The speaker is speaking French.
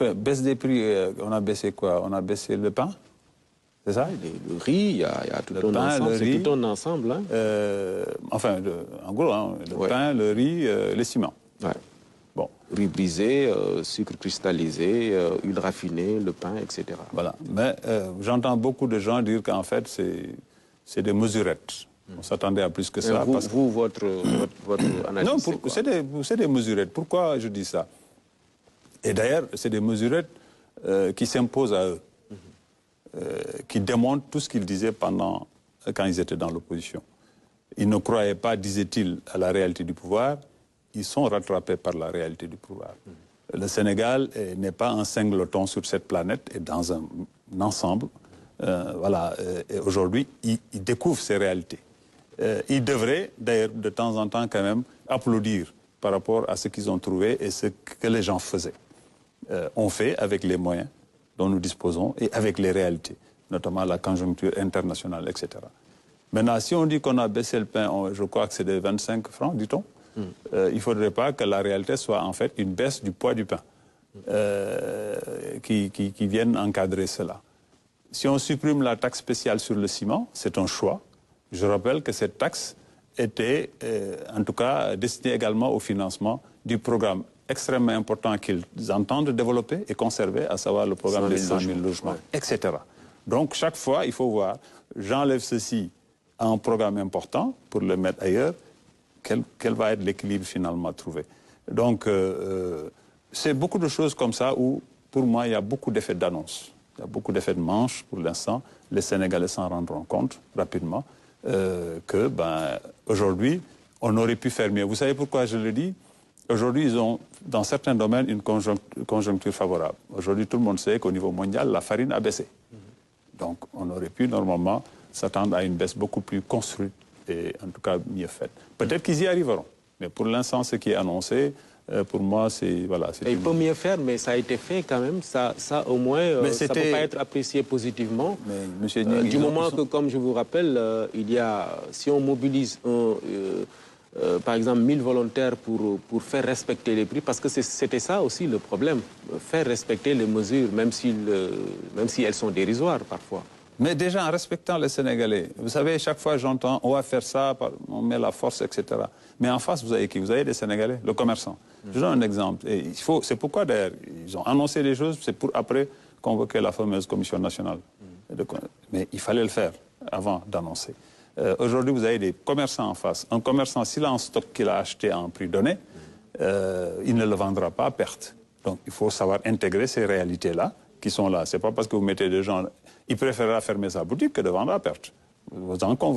Enfin, baisse des prix, on a baissé quoi? On a baissé le pain, c'est ça? Le riz, il y a tout un ensemble, c'est tout un ensemble. Hein. Enfin, en gros, hein, le pain, le riz, les ciments. Ouais. Bon. Riz brisé, sucre cristallisé, huile raffinée, le pain, etc. Voilà. Mais j'entends beaucoup de gens dire qu'en fait, c'est des mesurettes. On s'attendait à plus que ça. Votre analyse, non, c'est des mesurettes. Pourquoi je dis ça? Et d'ailleurs, c'est des mesurettes qui s'imposent à eux, qui démontrent tout ce qu'ils disaient quand ils étaient dans l'opposition. Ils ne croyaient pas, disait-il, à la réalité du pouvoir. Ils sont rattrapés par la réalité du pouvoir. Le Sénégal n'est pas un singleton sur cette planète et dans un ensemble. Voilà. Et aujourd'hui, ils découvrent ces réalités. Ils devraient, d'ailleurs, de temps en temps, quand même, applaudir par rapport à ce qu'ils ont trouvé et ce que les gens faisaient. On fait avec les moyens dont nous disposons et avec les réalités, notamment la conjoncture internationale, etc. Maintenant, si on dit qu'on a baissé le pain, je crois que c'est de 25 francs, dit-on, il ne faudrait pas que la réalité soit en fait une baisse du poids du pain qui vienne encadrer cela. Si on supprime la taxe spéciale sur le ciment, c'est un choix. Je rappelle que cette taxe était, en tout cas, destinée également au financement du programme extrêmement important qu'ils entendent développer et conserver, à savoir le programme des 100 000 logements, etc. Donc, chaque fois, il faut voir, j'enlève ceci à un programme important pour le mettre ailleurs, quel va être l'équilibre finalement trouvé. Donc, c'est beaucoup de choses comme ça où, pour moi, il y a beaucoup d'effets d'annonce. Il y a beaucoup d'effets de manche pour l'instant. Les Sénégalais s'en rendront compte rapidement que, aujourd'hui, on aurait pu faire mieux. Vous savez pourquoi je le dis? Aujourd'hui, ils ont, dans certains domaines, une conjoncture favorable. Aujourd'hui, tout le monde sait qu'au niveau mondial, la farine a baissé. Donc, on aurait pu, normalement, s'attendre à une baisse beaucoup plus construite et, en tout cas, mieux faite. Peut-être qu'ils y arriveront. Mais pour l'instant, ce qui est annoncé, pour moi, c'est... Voilà, il peut mieux faire, mais ça a été fait quand même. Ça au moins, ça ne peut pas être apprécié positivement. Mais, monsieur Niang, du moment que, comme je vous rappelle, il y a... Si on mobilise, par exemple, 1000 volontaires pour faire respecter les prix, parce que c'était ça aussi le problème, faire respecter les mesures, même si elles sont dérisoires parfois. Mais déjà, en respectant les Sénégalais, vous savez, chaque fois j'entends, on va faire ça, on met la force, etc. Mais en face, vous avez qui? Vous avez des Sénégalais, le commerçant. Je donne un exemple. C'est pourquoi, d'ailleurs, ils ont annoncé les choses, c'est pour après convoquer la fameuse commission nationale. Mais il fallait le faire avant d'annoncer. Aujourd'hui, vous avez des commerçants en face. Un commerçant, s'il a un stock qu'il a acheté à un prix donné, il ne le vendra pas à perte. Donc, il faut savoir intégrer ces réalités-là qui sont là. Ce n'est pas parce que vous mettez des gens... Il préférera fermer sa boutique que de vendre à perte. Vous en convenez.